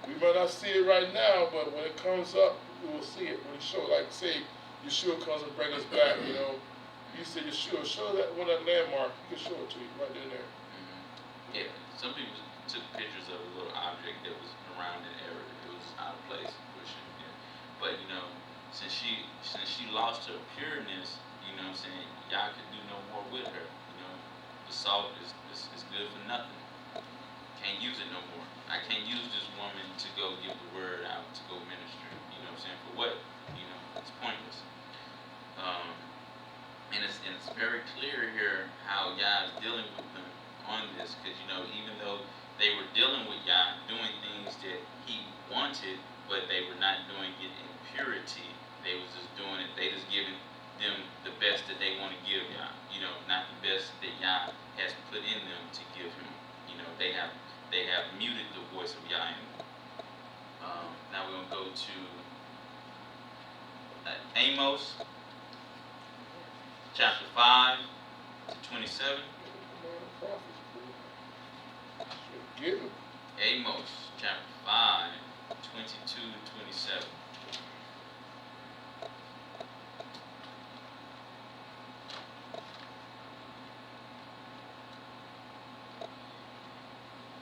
We might not see it right now, but when it comes up, we will see it. When it show, like say, Yeshua comes and bring us back, you know. You say Yeshua, show that one that landmark. He can show it to you right in there. Yeah, some people took pictures of a little object that was around an area. It was out of place, yeah. But you know, since she lost her pureness, you know what I'm saying, y'all could do no more with her. You know, the salt is good for nothing. Can't use it no more. I can't use this woman to go give the word out to go minister. You know what I'm saying? For what? You know, it's pointless. Um, and it's very clear here how Yah is dealing with them on this, because you know, even though they were dealing with Yah, doing things that He wanted, but they were not doing it in purity. They was just doing it. They just giving them the best that they want to give Yah. You know, not the best that Yah has put in them to give Him. You know, they have muted the voice of Yah. Now we're gonna go to Amos chapter 5 to 27. Amos chapter 5, 22 to 27.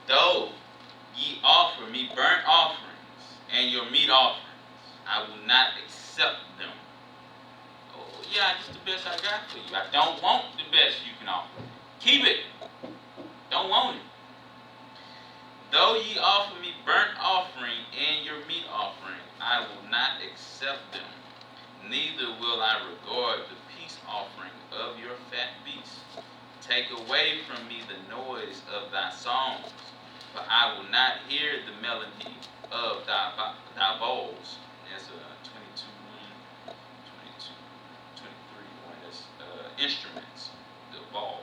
Though ye offer me burnt offerings and your meat offerings, I will not accept them. Oh, yeah, this is the best I got for you. I don't want the best you can offer. Keep it. Don't want it. Though ye offer me burnt offering and your meat offering, I will not accept them. Neither will I regard the peace offering of your fat beasts. Take away from me the noise of thy songs, for I will not hear the melody of thy bowls. That's 22, 22, 23. That's instruments, the bowl,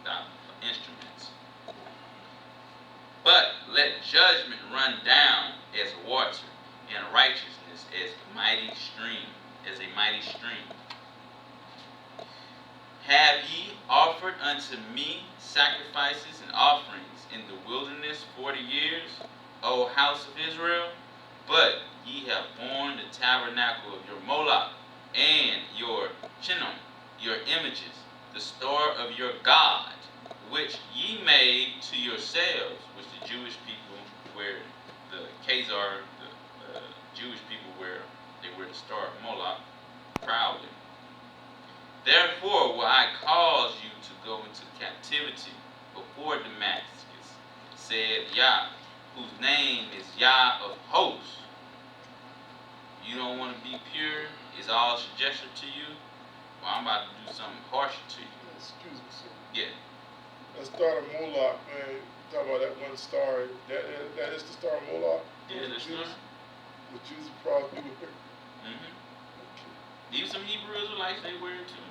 thy instruments. But let judgment run down as water, and righteousness as a mighty stream. Have ye offered unto me sacrifices and offerings in the wilderness 40 years, O house of Israel? But ye have borne the tabernacle of your Moloch and your Chinnom, your images, the store of your God, which ye made to yourselves, which the Jewish people wear, the Khazar, the Jewish people wear, they wear the star of Moloch proudly. Therefore will I cause you to go into captivity before Damascus, said Yah, whose name is Yah of hosts. You don't want to be pure? Is all suggestion to you? Well, I'm about to do something harsher to you. Excuse me, sir. Yeah. That star of Moloch, man. Talk about that one star. That is the star of Moloch. Yeah, the star. The Jews probably would. Mm-hmm. Okay. Even some Hebrew Israelites, they wear it too.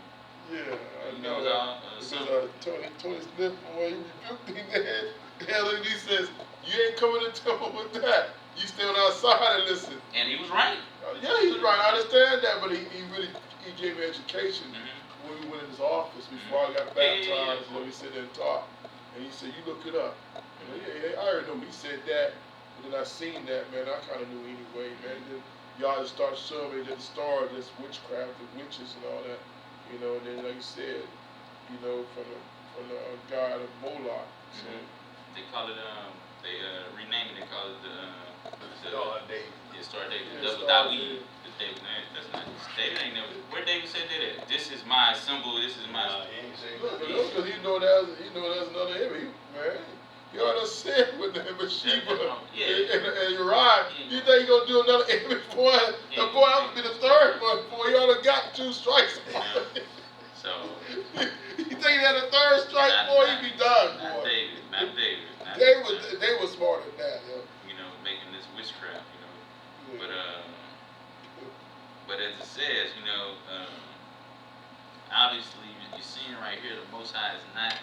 Yeah, I know that. Because Tony Smith, boy, he rebuked him there. And he says, you ain't coming to temple with that. You stand outside and listen. And he was right. Yeah, he's right. I understand that, but he gave me education when we went in his office before I got baptized. You know, he sat there and taught. And he said, you look it up. Yeah, I heard him. He said that. But then I seen that, man. I kind of knew anyway, man. Then y'all just start showing me that the stars, this witchcraft and witches and all that. You know, and then like you said, you know, from the god of Moloch. So. They call it they rename it. They call it the Star David. Yeah, Star David. Yeah, David. David. That's not David. Ain't never. Where David said that at? This is my symbol. This is my. Look, because he know there's another image, man. You already said with the Bathsheba and Uriah. You think he gonna do another image, boy? Yeah. Boy, I'm gonna be the third one, boy. He already got 2 strikes. So. You think he had a 3rd strike, boy? He'd be done, boy. Not David. They were smarter than that, yo. You know, making this witchcraft, you know. Yeah. But as it says, you know, obviously you're seeing right here, the Most High is not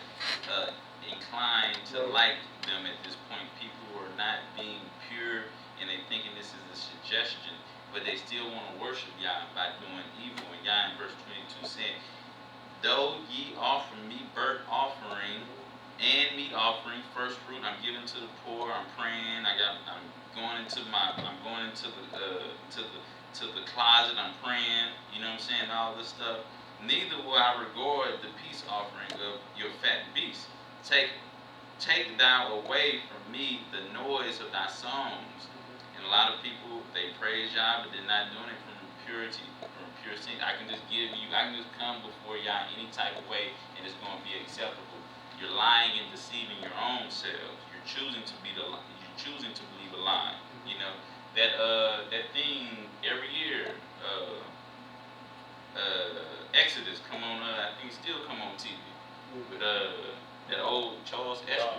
inclined to like them at this point. People who are not being pure and they thinking this is a suggestion, but they still want to worship Yah by doing evil. And Yah in verse 22 said, though ye offer me burnt offering and meat offering, first fruit, I'm giving to the poor, I'm praying, I'm going into going to the closet. I'm praying. You know what I'm saying? All this stuff. Neither will I regard the peace offering of your fat beast. Take thou away from me the noise of thy songs. And a lot of people, they praise Yah, but they're not doing it from purity, from pure sin. I can just come before Yah any type of way, and it's going to be acceptable. You're lying and deceiving your own selves. You're choosing to believe a lie. You know that thing every year. Exodus come on. I think it still come on TV. But that old Charles Esther.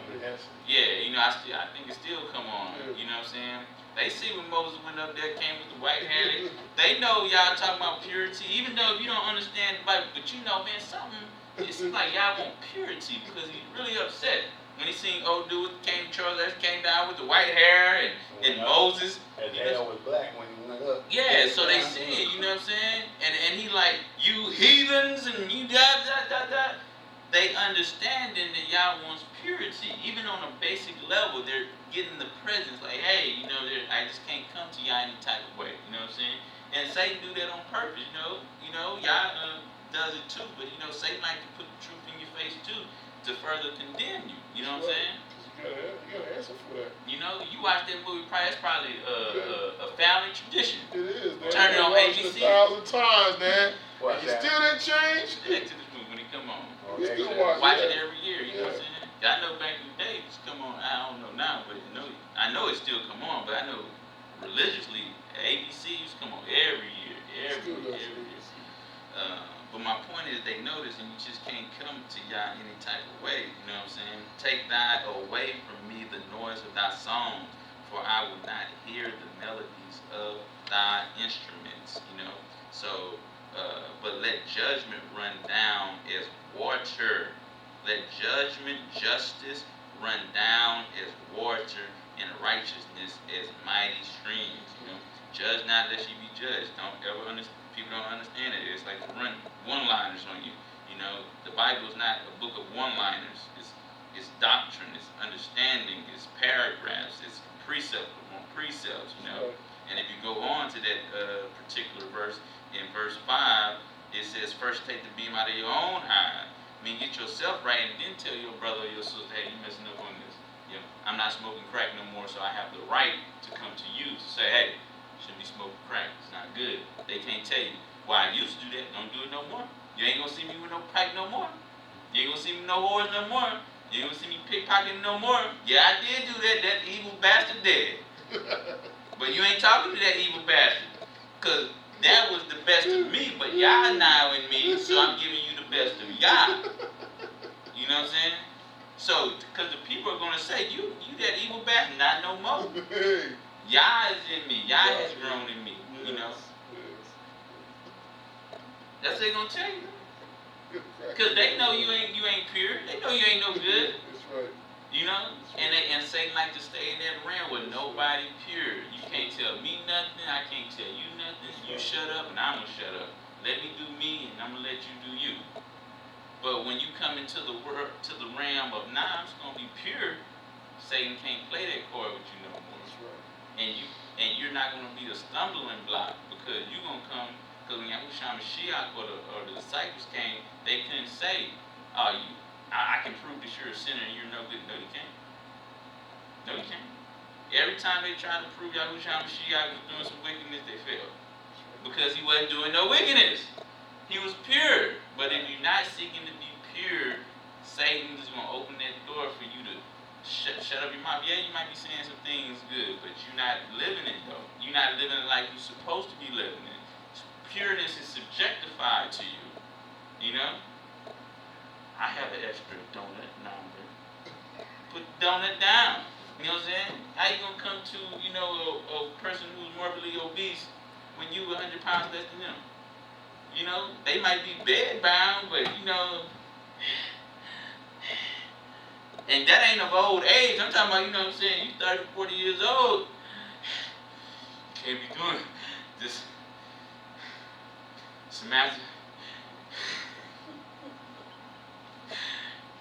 Yeah, you know, I think it still come on. You know what I'm saying? They see when Moses went up there, came with the white hair. They know y'all talking about purity, even though you don't understand the Bible. But you know, man, something. It seems like y'all want purity because he's really upset when he seen old dude Charles Esther came down with the white hair and Moses. And hair was black when he went up. Yeah, so they see it. You know what I'm saying? And he like, you heathens and you da. They understanding that Yah wants purity. Even on a basic level, they're getting the presence. Like, hey, you know, I just can't come to Yah any type of way. You know what I'm saying? And Satan do that on purpose. You know, Yah does it too. But you know, Satan like to put the truth in your face too to further condemn you. You know what I'm saying? You gotta answer for that. You know, you watch that movie. It's probably a family tradition. It is, man. Turn it on ABC. 1,000 times, man. What, You still didn't change? The Exodus movie when it come on. You still Watch it every year, you know what I'm saying? I know back in the day it used to come on, I don't know now, but I know it still come on, but I know religiously ABC used to come on every year. But my point is they notice and you just can't come to Yah any type of way, you know what I'm saying? Take thy away from me the noise of thy songs, for I will not hear the melodies of thy instruments, you know? So, but let judgment run down as water. Let judgment, justice run down as water, and righteousness as mighty streams. You know, judge not lest you be judged. Don't ever understand. People don't understand it. It's like run one-liners on you. You know, the Bible is not a book of one-liners. It's doctrine. It's understanding. It's paragraphs. It's precept upon precepts. You know, and if you go on to that particular verse in verse 5, it says, "First take the beam out of your own eye." I mean, get yourself right, and then tell your brother or your sister, hey, you messing up on this. You know, I'm not smoking crack no more, so I have the right to come to you to say, hey, you shouldn't be smoking crack. It's not good. They can't tell you, well, I used to do that. Don't do it no more. You ain't gonna see me with no pipe no more. You ain't gonna see me no whores no more. You ain't gonna see me pickpocketing no more. Yeah, I did do that. That evil bastard dead. But you ain't talking to that evil bastard, because that was the best of me, but Yah now in me, so I'm giving you the best of Yah. You know what I'm saying? So, because the people are going to say, you that evil bastard, not no more. Yah is in me. Yah has grown in me. You know? That's what they're going to tell you. Because they know you ain't pure. They know you ain't no good. That's right. You know? And Satan like to stay in that realm with nobody pure. You can't tell me nothing. I can't tell you nothing. You shut up and I'm going to shut up. Let me do me and I'm going to let you do you. But when you come into the realm of nah, it's going to be pure, Satan can't play that chord with you no more. That's right. And you're not going to be a stumbling block, because you're going to come, because when Yahushua Mashiach or the disciples came, they couldn't say, I can prove that you're a sinner and you're no good. No, you can't. No, you can't. Every time they tried to prove Yahushua Mashiach was doing some wickedness, they failed. Because he wasn't doing no wickedness. He was pure. But if you're not seeking to be pure, Satan is going to open that door for you to shut up your mouth. Yeah, you might be saying some things good, but you're not living it though. You're not living it like you're supposed to be living it. Pureness is subjectified to you. You know? I have an extra donut number. Put the donut down. You know what I'm saying? How you gonna come to, you know, a person who's morbidly obese when you 100 pounds less than them? You know, they might be bedbound, but you know, and that ain't of old age. I'm talking about, you know what I'm saying, you 30, 40 years old. Can't be doing this. Samantha.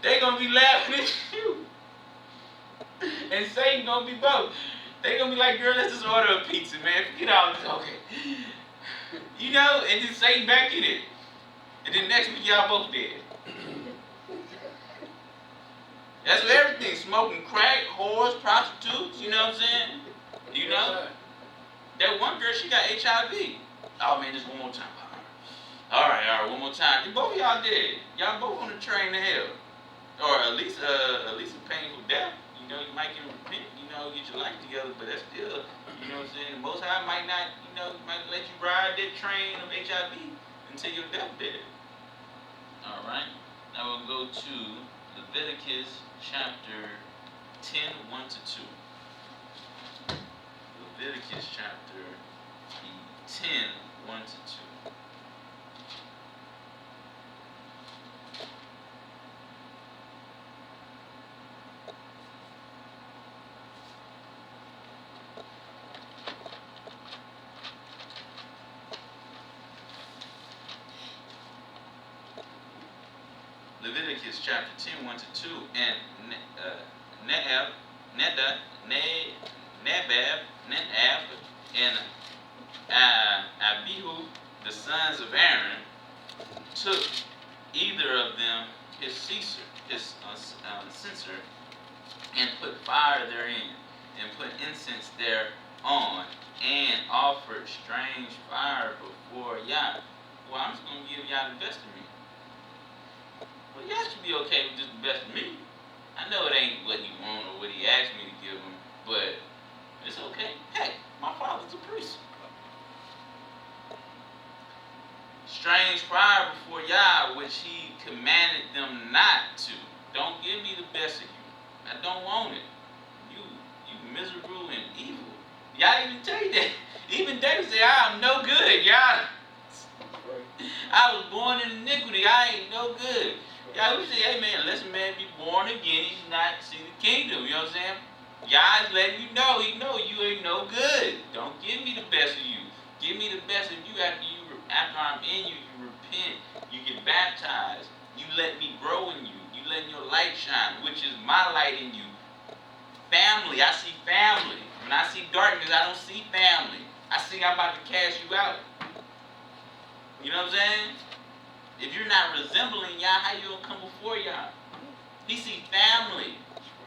They gonna be laughing at you. And Satan gonna be both. They gonna be like, girl, let's just order a pizza, man. Forget all this. Okay. You know, and then Satan back in it. And then next week y'all both dead. That's what everything. Smoking crack, whores, prostitutes, you know what I'm saying? You know? That one girl, she got HIV. Oh man, just one more time. Alright, one more time. Both of y'all dead. Y'all both on the train to hell. Or at least a painful death. You know, you might get repent, you know, get your life together, but that's still, you know what I'm saying? The Most High might not, you know, might let you ride that train of HIV until your deathbed. Alright. Now we'll go to Leviticus chapter 10, 1 to 2. Leviticus chapter 10, 1 to 2. Leviticus chapter 10, 1 to 2, and Nadab, and Abihu, the sons of Aaron, took either of them his censer, and put fire therein, and put incense thereon, and offered strange fire before Yah. Well, I'm just going to give Yah the best of me. Well, y'all should be okay with just the best of me. I know it ain't what he want or what he asked me to give him, but it's okay. Hey, my father's a priest. Strange fire before Yah, which he commanded them not to. Don't give me the best of you. I don't want it. You miserable and evil. Y'all even tell you that. Even David said, I am no good, y'all. I was born in iniquity. I ain't no good. Y'all, we say, hey man, unless a man be born again, he's not see the kingdom. You know what I'm saying? Y'all letting you know, he know you ain't no good. Don't give me the best of you. Give me the best of you after I'm in you. You repent. You get baptized. You let me grow in you. You letting your light shine, which is my light in you. Family, I see family. When I see darkness, I don't see family. I see I'm about to cast you out. You know what I'm saying? If you're not resembling Yah, how you gonna come before Yah? He see family.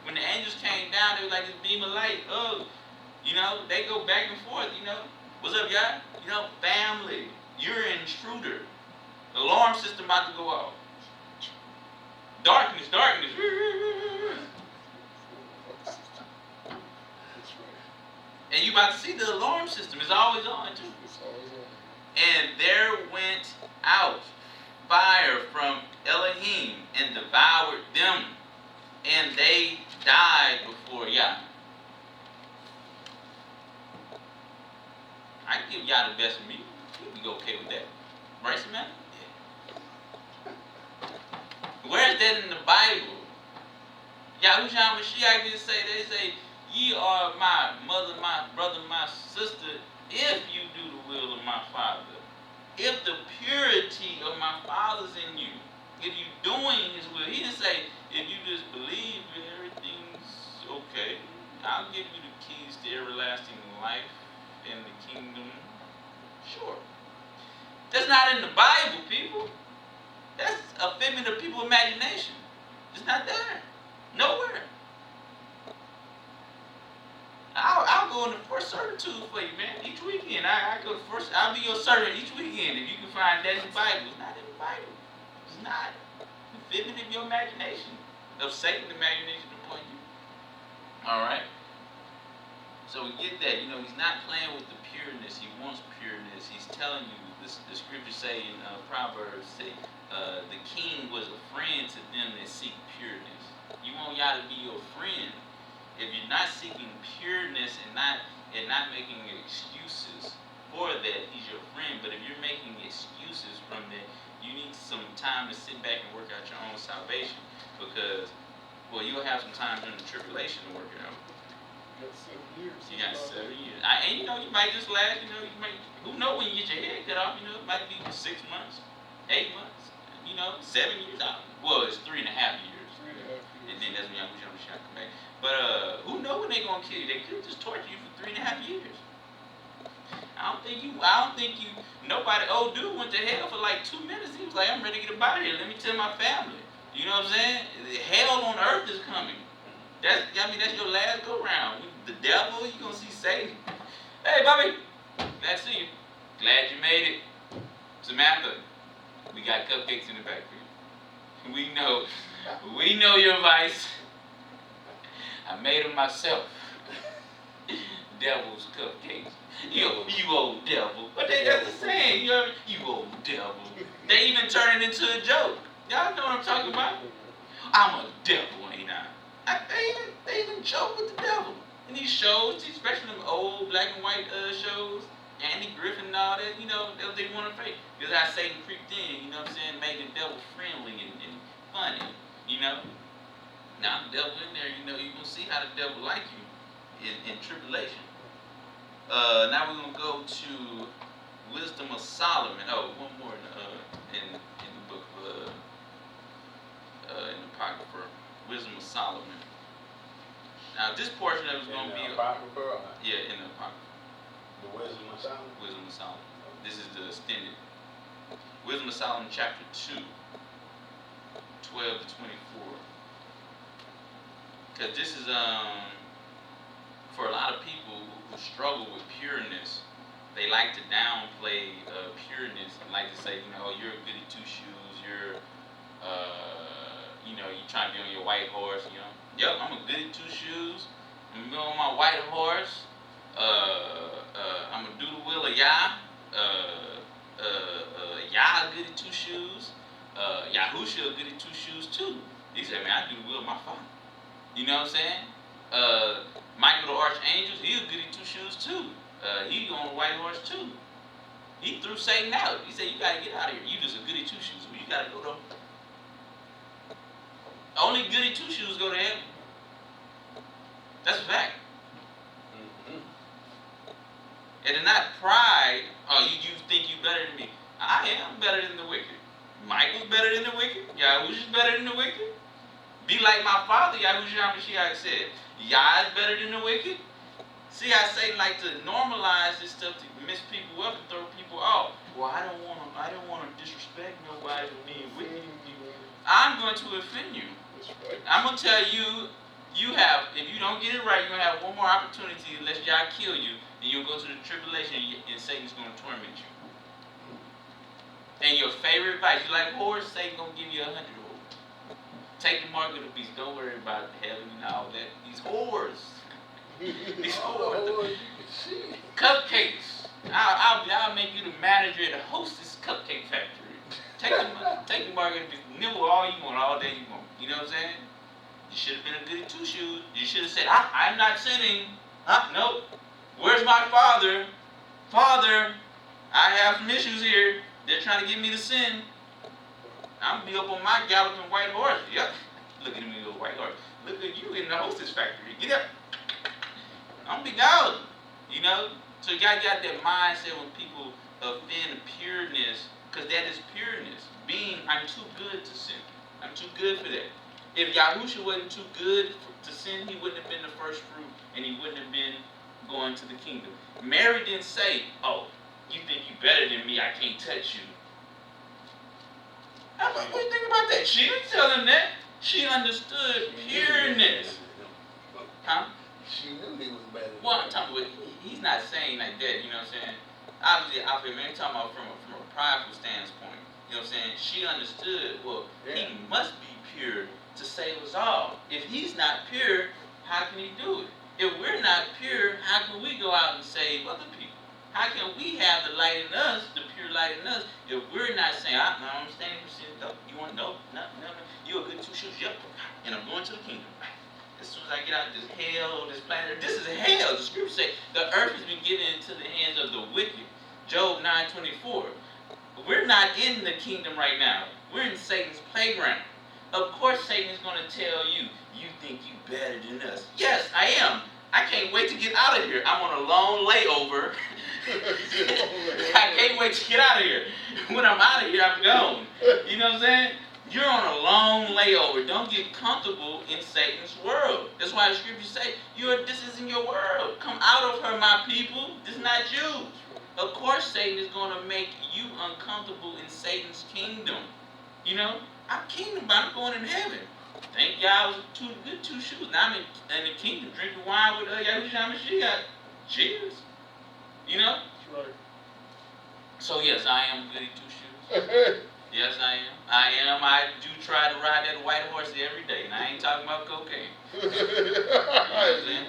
When the angels came down, they were like this beam of light. Oh, you know, they go back and forth, you know. What's up, Yah? You know, family. You're an intruder. The alarm system about to go off. Darkness. And you about to see the alarm system. It's always on, too. And there went out fire from Elohim and devoured them, and they died before Yah. I can give Yah the best of me. You'll be okay with that. Right, Samantha? Yeah. Where's that in the Bible? Yahushua Mashiach didn't say that. They say, ye are my mother, my brother, my sister, if you do the will of my Father. If the purity of my Father's in you, if you doing his will. He didn't say, if you just believe everything's okay, I'll give you the keys to everlasting life and the kingdom. Sure. That's not in the Bible, people. That's a figment of people's imagination. It's not there. Nowhere. I'll go in the first servitude for you, man. Each weekend, I go first. I'll be your servant each weekend if you can find that in the Bible. It's not in the Bible. It's not. The figment of your imagination, of Satan's imagination upon you. All right. So we get that. You know, he's not playing with the pureness. He wants pureness. He's telling you. The scriptures say in Proverbs, the king was a friend to them that seek pureness. You want Yah to be your friend. If you're not seeking pureness and not making excuses for that, he's your friend. But if you're making excuses from that, you need some time to sit back and work out your own salvation. Because, well, you'll have some time during the tribulation to work it out. You got 7 years. And you know, you might just last, you know, who knows when you get your head cut off, you know, it might be 6 months, 8 months, you know, 7 years out. Well, it's 3.5 years. And then that's when Yahusha Mashiach come back. But who know when they gonna kill you? They could just torture you for 3.5 years. I don't think you. Nobody. Old dude went to hell for like 2 minutes. He was like, I'm ready to get up out of here. Let me tell my family. You know what I'm saying? Hell on earth is coming. That's your last go round. The devil, you gonna see Satan. Hey, Bobby. Glad to see you. Glad you made it. Samantha, we got cupcakes in the back for you. We know your vice. I made them myself. Devil's cupcakes. You old devil. But that's the saying. You old devil. They even turn it into a joke. Y'all know what I'm talking about? I'm a devil, ain't I? They even joke with the devil. In these shows, especially them old black and white shows, Andy Griffin and all that, they want to fake. Because how Satan creeped in, what I'm saying, made the devil friendly and funny, Now the devil in there, you're going to see how the devil like you in tribulation. Now we're going to go to Wisdom of Solomon. Oh, one more in the book of, in the Apocrypha, Wisdom of Solomon. Now this portion of it is going to be... Apocrypha? Yeah, in the Apocrypha. The Wisdom of Solomon? Wisdom of Solomon. This is the extended. Wisdom of Solomon chapter 2, 12 to 24. Because this is, for a lot of people who struggle with pureness, they like to downplay pureness and like to say, you're a goody two shoes, you're trying to be on your white horse, Yep, I'm a goody two shoes. I'm going on my white horse. I'm gonna do the will of Yah. Yah goody two shoes. Yahusha goody two shoes too. He said, man, I do the will of my father. You know what I'm saying? Michael the Archangel, he a goody two shoes too. He on a white horse too. He threw Satan out. He said, you gotta get out of here. You just a goody two shoes. Well, you gotta go though. Only goody two shoes go to heaven. That's a fact. Mm-hmm. And it's not pride. Oh, you think you better than me. I am better than the wicked. Michael's better than the wicked. Yahusha's better than the wicked. Be like my father, Yahushua Mashiach said. Yah is better than the wicked. See how Satan like to normalize this stuff to mess people up and throw people off. Well, I don't want to disrespect nobody for being wicked. I'm going to offend you. I'm going to tell you, if you don't get it right, you're going to have one more opportunity unless Yah kill you, and you'll go to the tribulation and Satan's going to torment you. And your favorite advice, you like horse, Satan's going to give you 100 horse. Take the mark of the beast. Don't worry about heaven and all that. These whores. These whores. Cupcakes. I'll make you the manager at the Hostess Cupcake Factory. Take the mark of the beast. Nibble all you want, all day you want. You know what I'm saying? You should have been a goody two shoes. You should have said, I'm not sinning. Nope. Where's my father? Father, I have some issues here. They're trying to get me to sin. I'm going to be up on my galloping white horse. Yep. Look at me, little white horse. Look at you in the Hostess Factory. Get up. I'm going to be gone. So you got that mindset when people offend pureness, because that is pureness. I'm too good to sin. I'm too good for that. If Yahusha wasn't too good to sin, he wouldn't have been the first fruit, and he wouldn't have been going to the kingdom. Mary didn't say, oh, you think you better than me, I can't touch you. What do you think about that? She didn't tell him that. She understood pureness. Huh? She knew he was better. Well, I'm talking about, he's not saying like that, you know what I'm saying? Obviously, I feel, man, I'm talking about from a prideful standpoint. You know what I'm saying? She understood, he must be pure to save us all. If he's not pure, how can he do it? If we're not pure, how can we go out and save other people? How can we have the light in us, the pure light in us, if we're not saying, no, I'm standing for sin. No, you want to know? No. You're a good two shoes. Yep. And I'm going to the kingdom. As soon as I get out of this hell, this planet, this is hell. The scripture says the earth has been given into the hands of the wicked. Job 9:24. We're not in the kingdom right now. We're in Satan's playground. Of course Satan is going to tell you, you think you better than us. Yes, I am. I can't wait to get out of here. I'm on a long layover. I can't wait to get out of here. When I'm out of here, I'm gone. You know what I'm saying? You're on a long layover. Don't get comfortable in Satan's world. That's why the scriptures say, this isn't your world. Come out of her, my people. This is not you. Of course, Satan is going to make you uncomfortable in Satan's kingdom. You know, I'm kingdom, but I'm going in heaven. Thank y'all, was two shoes. Now I'm in the kingdom drinking wine with Yahushua Mashiach. Cheers. You know? That's right. So yes, I am goody two shoes. Yes, I am. I do try to ride that white horse every day, and I ain't talking about cocaine. You know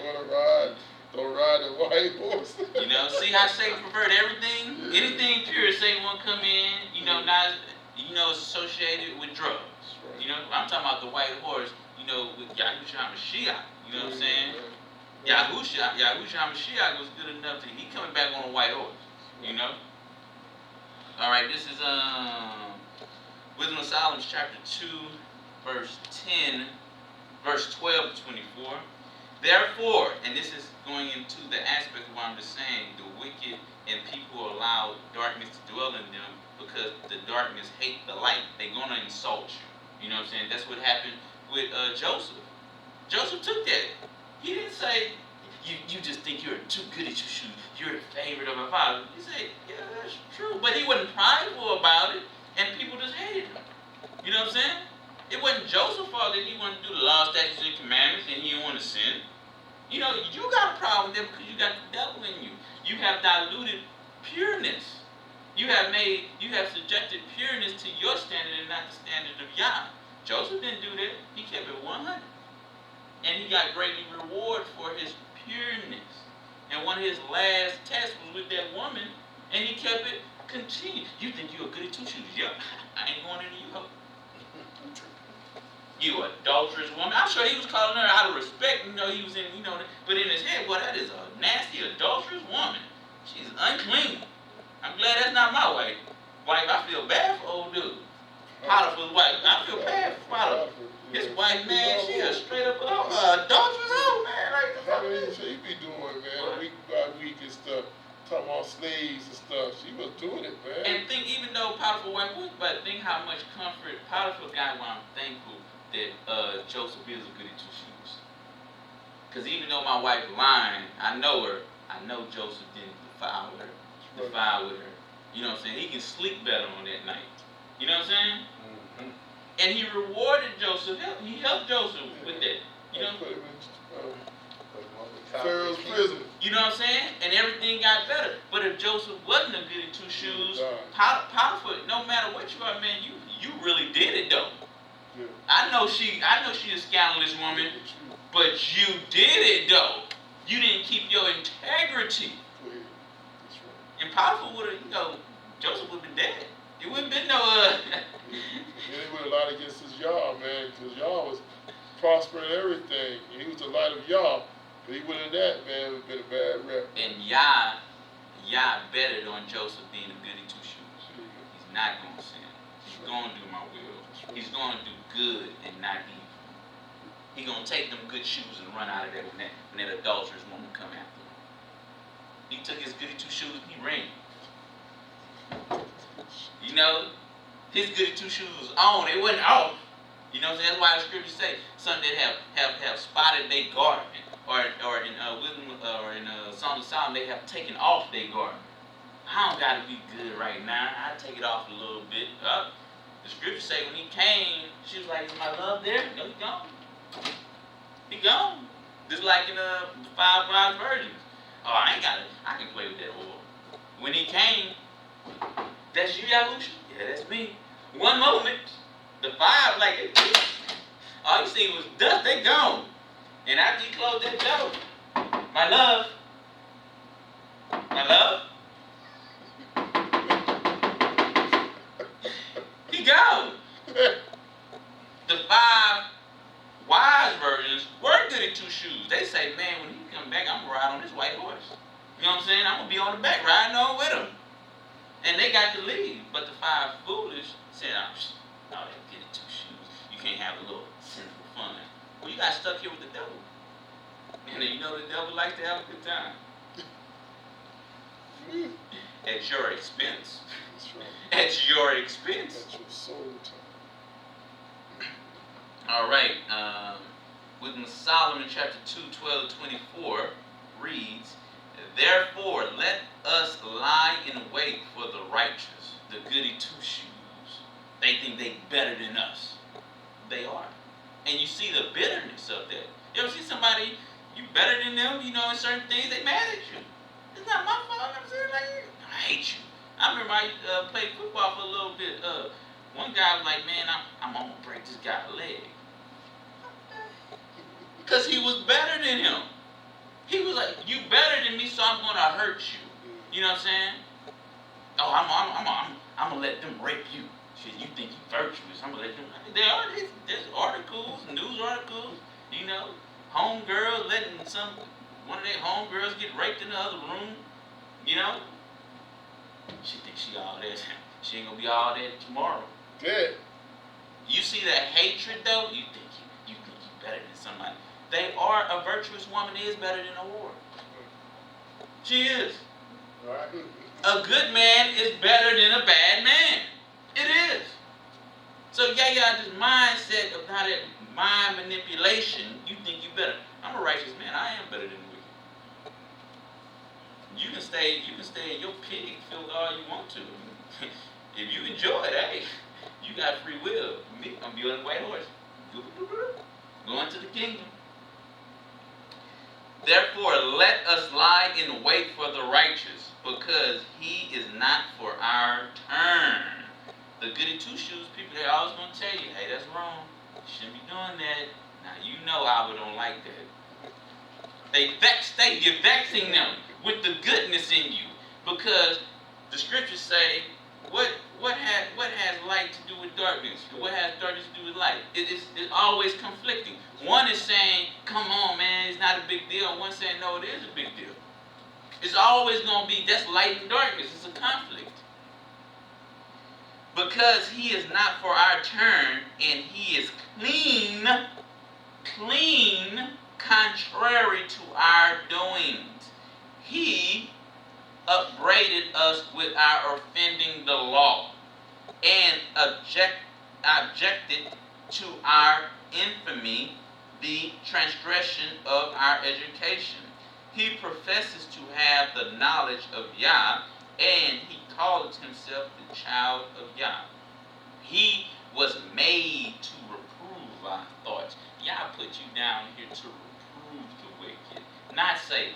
want to ride? Don't ride the white horse. You know, see how Satan pervert everything? Yeah. Anything pure, Satan won't come in. You know, not associated with drugs. Right. You know, I'm talking about the white horse. You know, with Yahushua Mashiach. You know what I'm saying? Yeah. Yahushua Mashiach was good enough that he coming back on a white horse. You know. All right, this is Wisdom of Solomon, chapter 2, verse 10, verse 12 to 24. Therefore, and this is going into the aspect of what I'm just saying, the wicked and people allow darkness to dwell in them because the darkness hate the light. They're going to insult you. You know what I'm saying? That's what happened with Joseph. Joseph took that. He didn't say, you just think you're too good at your shoes. You're the favorite of my father. He said, yeah, that's true. But he wasn't prideful about it, and people just hated him. You know what I'm saying? It wasn't Joseph's fault that he wanted to do the law, statutes, and commandments, and he didn't want to sin. You know, you got a problem with that because you got the devil in you. You have diluted pureness. You have subjected pureness to your standard and not the standard of Yah. Joseph didn't do that. He kept it 100. And he got greatly rewarded for his pureness. And one of his last tests was with that woman, and he kept it continued. You think you're a goody two shoes? Yeah, I ain't going into you, hoe. You adulterous woman. I'm sure he was calling her out of respect. You know, he was in, but in his head, well, that is a nasty, adulterous woman. She's unclean. I'm glad that's not my wife. I feel bad for old dude. Potiphar's wife. I feel bad for Potiphar. His wife, man, she a straight up adulterous hoe, man. Like, how many she be doing, man? Week by week and stuff. Talking about slaves and stuff. She was doing it, man. And think, even though Potiphar's wife was, but think how much comfort Potiphar got while I'm thankful that Joseph is a goody two shoes. Because even though my wife lying, I know her. I know Joseph didn't defile with her. You know what I'm saying? He can sleep better on that night. You know what I'm saying? Mm-hmm. And he rewarded Joseph. He helped Joseph with that. You know? Put him in Pharaoh's prison. You know what I'm saying? And everything got better. But if Joseph wasn't a goody two shoes, Potiphar, no matter what you are, man, you really did it though. Yeah. I know she a scandalous woman, but you did it though. You didn't keep your integrity. Yeah. That's right. And Potiphar would have, Joseph would have been dead. It wouldn't been no He would have lied against his Yah, man, because Yah was prospering everything. He was the light of Yah. But he wouldn't have that, man, it would have been a bad rep. And Yah betted on Joseph being a goody two shoes. He's not going to sin. He's going to do my will. He's going to do good and not evil. He's going to take them good shoes and run out of there when that adulterous woman come after him. He took his goody two shoes and he ran. You know, his goody two shoes was on. It wasn't off. You know what I'm saying? That's why the scriptures say some that have spotted their garment. Or in Wisdom, or in Song of Solomon, they have taken off their garment. I don't got to be good right now. I take it off a little bit. The scriptures say when he came, she was like, "Is my love there?" No, he gone. He gone. Just like in the 5 wise virgins. Oh, I can play with that oil. When he came, that's you, Yahusha? Yeah, that's me. One moment, the 5, like, all you see was dust, they gone. And after he closed that door, my love, he gone. The 5 wise virgins were goody two shoes. They say, man, when he come back, I'm going to ride on this white horse. You know what I'm saying? I'm going to be on the back riding on with him. And they got to leave. But the 5 foolish said, oh, they goody two shoes. You can't have a little sinful fun. Well, you got stuck here with the devil. And you know the devil likes to have a good time. At your expense. That's right. At your expense. At your soul time. All right. With Solomon chapter 2, 12 to 24 reads, therefore let us lie in wait for the righteous, the goody two-shoes. They think they better than us. They are. And you see the bitterness of that. You ever see somebody, you better than them, in certain things, they mad at you. It's not my fault. I'm saying, like, I hate you. I remember I played football for a little bit. One guy was like, man, I'm going to break this guy's leg. Because he was better than him. He was like, you better than me, so I'm going to hurt you. You know what I'm saying? Oh, I'm going to let them rape you. Shit, you think you virtuous. I'm going to let them. There's articles, news articles, homegirls letting one of their homegirls get raped in the other room. She thinks she all that. She ain't going to be all that tomorrow. Good. You see that hatred, though? You think you better than somebody. A virtuous woman is better than a whore. She is. Right. A good man is better than a bad man. It is. So you got this mindset of how that mind manipulation, you think you better. I'm a righteous man. I am better than the wicked. You can stay in your pig filth all you want to. If you enjoy it, hey, you got free will. Me, I'm building a white horse. Going to the kingdom. Therefore, let us lie in wait for the righteous, because he is not for our turn. The goody two-shoes people, they're always going to tell you, hey, that's wrong. You shouldn't be doing that. Now, you know Abba don't like that. You're vexing them with the goodness in you, because the scriptures say, what has light to do with darkness? What has darkness to do with light? It's always conflicting. One is saying, come on, man, it's not a big deal. And one saying, no, it is a big deal. It's always going to be, that's light and darkness. It's a conflict. Because he is not for our turn, and he is clean, contrary to our doings. He upbraided us with our offending the law, and objected to our infamy, the transgression of our education. He professes to have the knowledge of Yah, and he calls himself the child of Yah. He was made to reprove our thoughts. Yah put you down here to reprove the wicked, not say,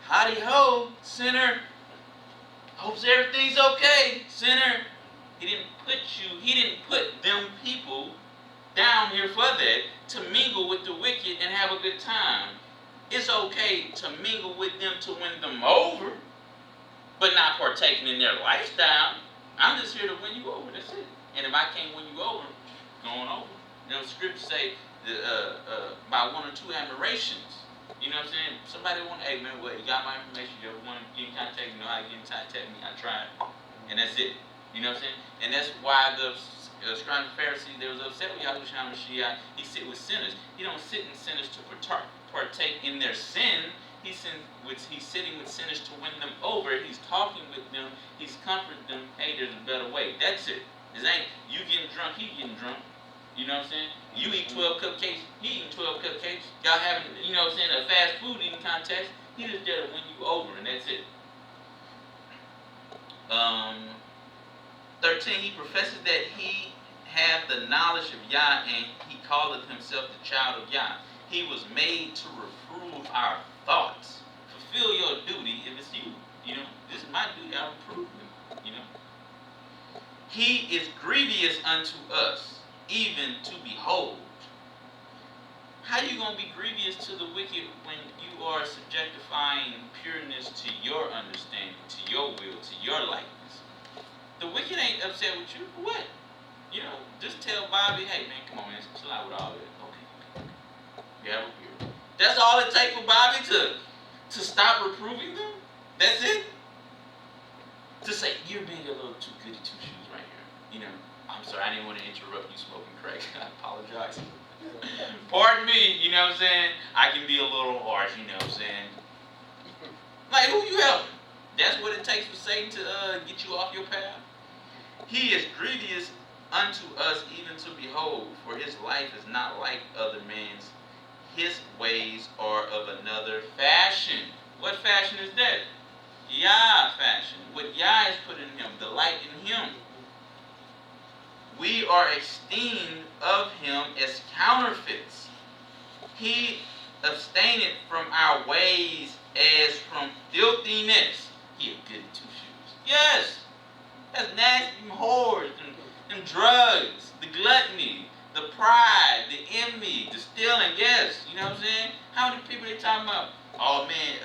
howdy ho, sinner. Hopes everything's okay, sinner. He didn't put them people down here for that, to mingle with the wicked and have a good time. It's okay to mingle with them to win them over, but not partaking in their lifestyle. I'm just here to win you over, that's it. And if I can't win you over, going over. Scriptures say by one or two admirations. You know what I'm saying? Somebody want, hey man, you got my information, you ever want to get in contact, you know how to get in contact me, I tried. And that's it. You know what I'm saying? And that's why the scribes and Pharisees, they was upset with Yahushua Mashiach. He sit with sinners. He don't sit in sinners to partake in their sin. He's sitting with sinners to win them over. He's talking with them. He's comforting them. Hey, there's a better way. That's it. It ain't you getting drunk, he getting drunk. You know what I'm saying? You eat 12 cupcakes, he eating 12 cupcakes. Y'all having, a fast food eating contest. He just there to win you over, and that's it. 13, he professes that he had the knowledge of Yah, and he calleth himself the child of Yah. He was made to reprove our thoughts. Fulfill your duty if it's you. This is my duty, I reprove them. He is grievous unto us, even to behold. How you going to be grievous to the wicked when you are subjectifying pureness to your understanding, to your will, to your likeness? The wicked ain't upset with you. What? Just tell Bobby, hey man, come on man, chill out with all that. Okay. Yeah, we're here. That's all it takes for Bobby to stop reproving them? That's it? To say, you're being a little too goody two shoes right here. I'm sorry, I didn't want to interrupt you smoking crack. I apologize. Pardon me, you know what I'm saying? I can be a little harsh, you know what I'm saying? Like, who you helping? That's what it takes for Satan to get you off your path. He is grievous unto us even to behold, for his life is not like other men's. His ways are of another fashion. What fashion is that? Yah fashion. What Yah has put in him, the light in him. We are esteemed of him as counterfeits. He abstained from our ways as from filthiness. He a good two shoes. Yes, that's nasty. Them whores, them drugs, the gluttony, the pride, the envy, the stealing. Yes, you know what I'm saying? How many people they talking about? Oh man,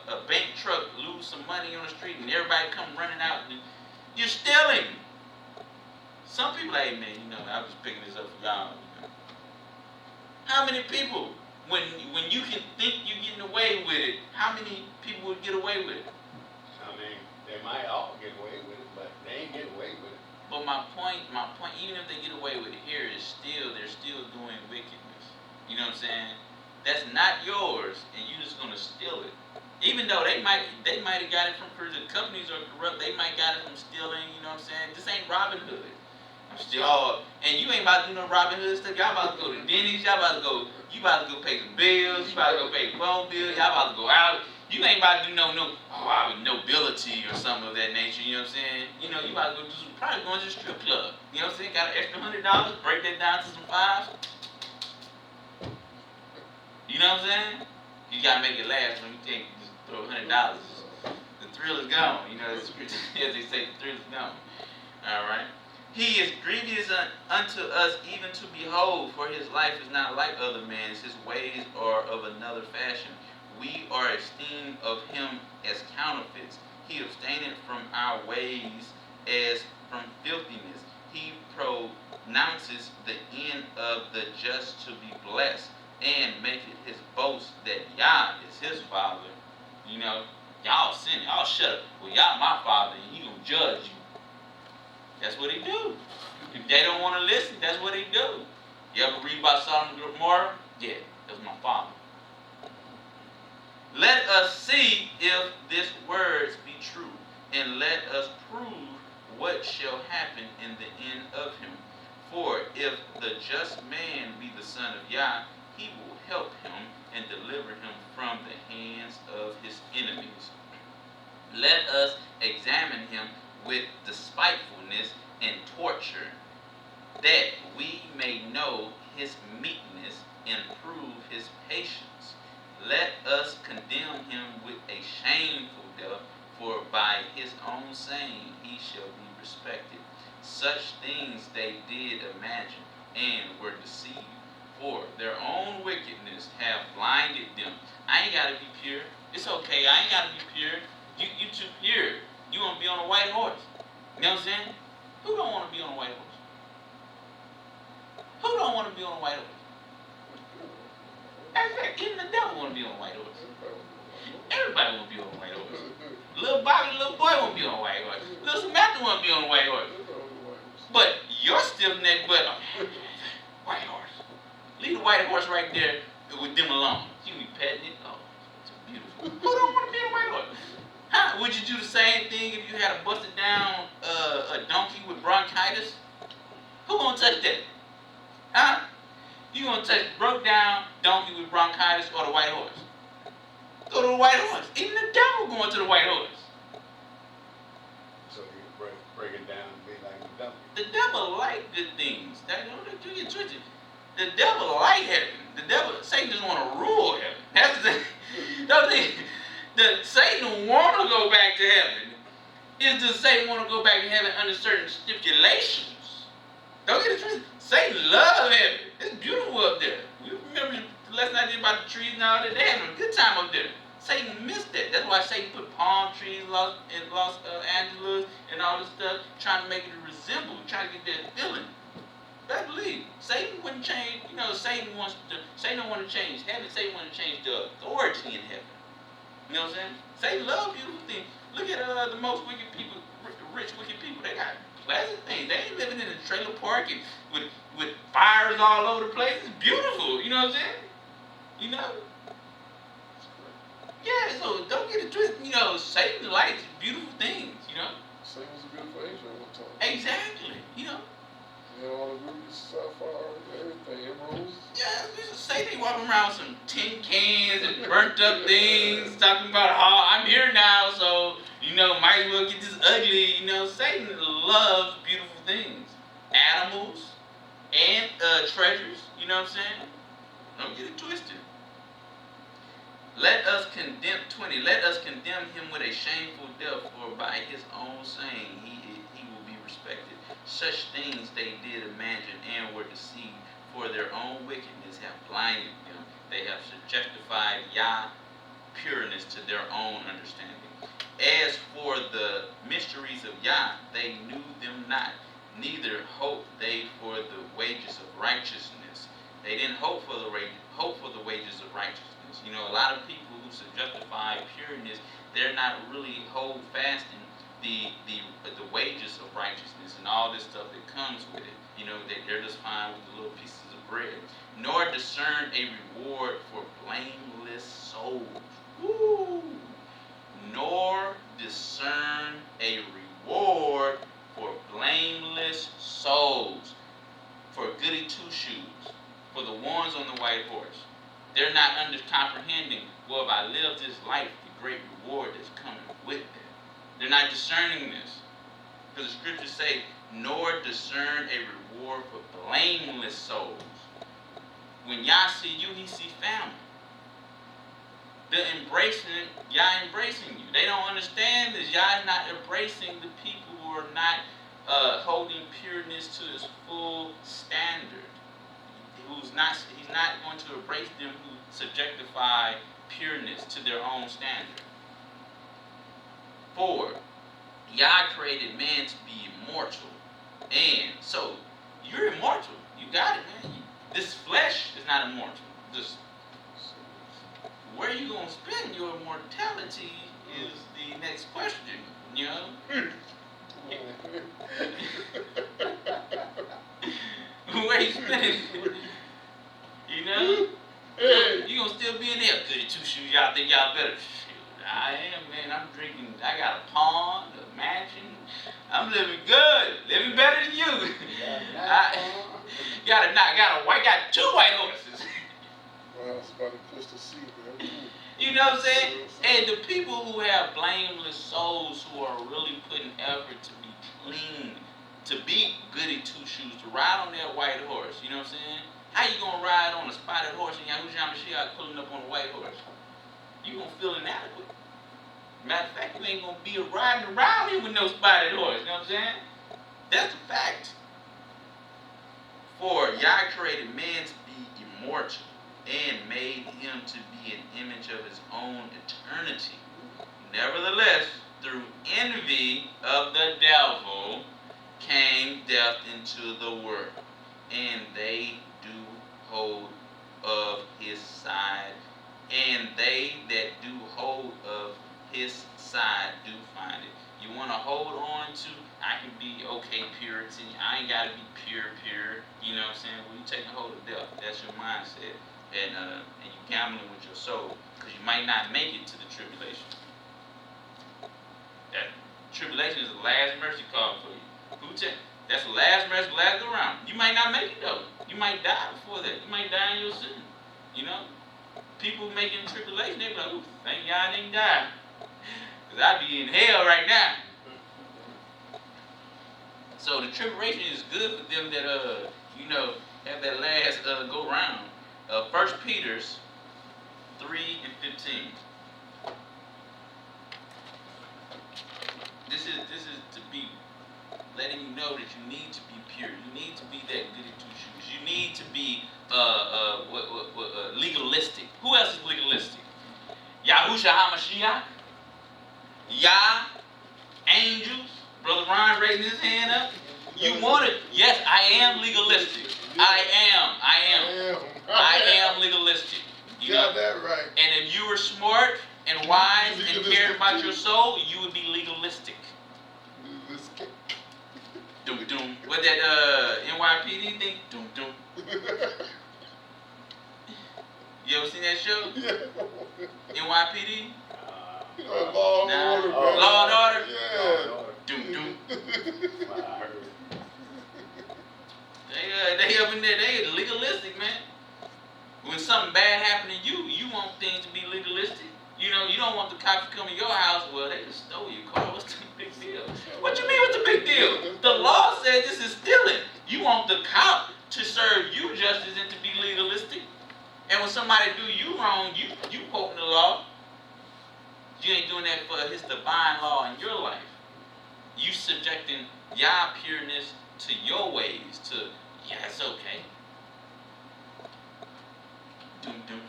a bank truck lose some money on the street and everybody come running out. And you're stealing. Some people, hey man, you know, I'm just picking this up for y'all. You know. How many people, when you can think you're getting away with it, how many people would get away with it? I mean, they might all get away with it, but they ain't get away with it. But my point, even if they get away with it here, is still they're still doing wickedness. You know what I'm saying? That's not yours, and you're just gonna steal it. Even though they might have got it from the companies are corrupt, they might got it from stealing. You know what I'm saying? This ain't Robin Hood. I'm still, and you ain't about to do no Robin Hood stuff. Y'all about to go to Denny's. Y'all about to go. You about to go pay some bills. You about to go pay phone bills. Y'all about to go out. You ain't about to do no nobility or something of that nature. You know what I'm saying? You know, you about to go do some, probably going to the strip club. You know what I'm saying? Got an extra $100. Break that down to some fives. You know what I'm saying? You gotta make it last when you take just throw $100. The thrill is gone. You know, as they say, the thrill is gone. All right. He is grievous unto us even to behold, for his life is not like other men's. His ways are of another fashion. We are esteemed of him as counterfeits. He abstained from our ways as from filthiness. He pronounces the end of the just to be blessed, and maketh his boast that Yah is his father. You know, y'all sin, y'all shut up. Well, Yah my father, and he gonna judge you. That's what he do. If they don't want to listen, that's what he do. You ever read about Sodom and Gomorrah? Yeah, that's my father. Let us see if this words be true, and let us prove what shall happen in the end of him. For if the just man be the son of Yah, he will help him and deliver him from the hands of his enemies. Let us examine him with despitefulness and torture, that we may know his meekness and prove his patience. Let us condemn him with a shameful death, for by his own saying he shall be respected. Such things they did imagine and were deceived, for their own wickedness have blinded them. I ain't gotta be pure. It's okay, I ain't gotta be pure. You too pure. You wanna be on a white horse. You know what I'm saying? Who don't want to be on a white horse? Who don't want to be on a white horse? In fact, even the devil want to be on a white horse. Everybody want to be on a white horse. Little Bobby, little boy want to be on a white horse. Little Samantha want to be on a white horse. But your stiff neck butt, white horse. Leave the white horse right there with them alone. You be petting it. Oh, it's beautiful. Who don't want to be on a white horse? Huh? Would you do the same thing if you had a busted down a donkey with bronchitis? Who gonna touch that? Huh? You gonna touch the broke down donkey with bronchitis or the white horse? Go to the white horse. Even the devil going to the white horse. So you break it down and be like the devil. The devil like good things. Don't get twisted. The devil like heaven. The devil, Satan just want to rule heaven. That's the thing. Don't think. Satan want to go back to heaven. Is does Satan want to go back to heaven under certain stipulations? Don't get it twisted. Satan love heaven. It's beautiful up there. You remember the lesson I did about the trees and all that? They having a good time up there. Satan missed that. That's why Satan put palm trees in Los Angeles and all this stuff, trying to make it resemble, trying to get that feeling. Better believe Satan wouldn't change. You know, Satan don't want to change heaven. Satan want to change the authority in heaven. You know what I'm saying? Satan love beautiful things. Look at the most wicked people, rich wicked people. They got pleasant things. They ain't living in a trailer park and with fires all over the place. It's beautiful. You know what I'm saying? You know? Yeah, so don't get it twisted. You know, Satan likes beautiful things, you know? Satan was a beautiful angel at one time. Exactly. You know? tin cans and burnt up things, talking about how I'm here now, so might as well get this ugly. Satan loves beautiful things, animals, and treasures. You know what I'm saying? Don't get it twisted. Let us condemn 20. Let us condemn him with a shameful death, for by his own saying he will be respected. Such things they did imagine and were deceived, for their own wickedness have blinded them. They have subjectified Yah pureness to their own understanding. As for the mysteries of Yah, they knew them not, neither hoped they for the wages of righteousness. They didn't hope for the wages of righteousness. A lot of people who justify pureness, they're not really hold fast in the wages of righteousness and all this stuff that comes with it. They're just fine with the little pieces of bread. Nor discern a reward for blameless souls. Woo! Nor discern a reward for blameless souls, for goody two-shoes, for the ones on the white horse. They're not comprehending, well, if I live this life, the great reward that's coming with it. They're not discerning this. Because the scriptures say, nor discern a reward for blameless souls. When Yah see you, he see family. They're Yah embracing you. They don't understand this. Yah is not embracing the people who are not holding pureness to its full standard. He's not going to embrace them who subjectify pureness to their own standard. 4. Yah created man to be immortal. And so, you're immortal. You got it, man. This flesh is not immortal. Where are you going to spend your immortality is the next question, Where you spending it? You gonna still be in there. Goody two shoes, y'all think y'all better? Shoot, I am, man. I'm drinking. I got a pond, a mansion. I'm living good, living better than you. Got 2 white horses. Well, it's about to push the seat, man. You know what I'm saying? And the people who have blameless souls, who are really putting effort to be clean, to be goody two shoes, to ride on that white horse. You know what I'm saying? How you gonna ride on a spotted horse and Yahushua Mashiach pulling up on a white horse? You gonna feel inadequate. Matter of fact, you ain't gonna be riding around here with no spotted horse. You know what I'm saying? That's a fact. 4. Yah created man to be immortal and made him to be an image of his own eternity. Nevertheless, through envy of the devil came death into the world, and they do hold of his side, and they that do hold of his side do find it. You want to hold on to, I can be okay purity, I ain't got to be pure. You know what I'm saying? When you taking hold of death, that's your mindset. And you gambling with your soul, because you might not make it to the tribulation. That tribulation is the last mercy call for you. That's the last mercy, last go round. You might not make it though. You might die before that. You might die in your sin. People making tribulation, they be like, ooh, thank God I didn't die, because I'd be in hell right now. So the tribulation is good for them that have that last go round. 1 Peter 3:15. This is to be letting you know that you need to be pure. You need to be that goody two shoes. You need to be legalistic. Who else is legalistic? Yahushua HaMashiach, Yah, angels. Brother Ron raising his hand up. You want it? Yes, I am legalistic. I am legalistic. You got that right. And if you were smart and wise and cared about your soul, you would be legalistic. Doom doom. What that NYPD thing? Doom doom. You ever seen that show? Yeah. NYPD? Law and Order. Law and Order? Yeah. Doom doom. They up in there, they legalistic, man. When something bad happen to you, you want things to be legalistic. You know, you don't want the cops to come in your house. Well, they just stole your car. What's the big deal? What you mean, what's the big deal? The law says this is stealing. You want the cop to serve you justice and to be legalistic. And when somebody do you wrong, you quoting the law. You ain't doing that for his divine law in your life. You subjecting your pureness to your ways, to, yeah, it's okay. Doom, doom.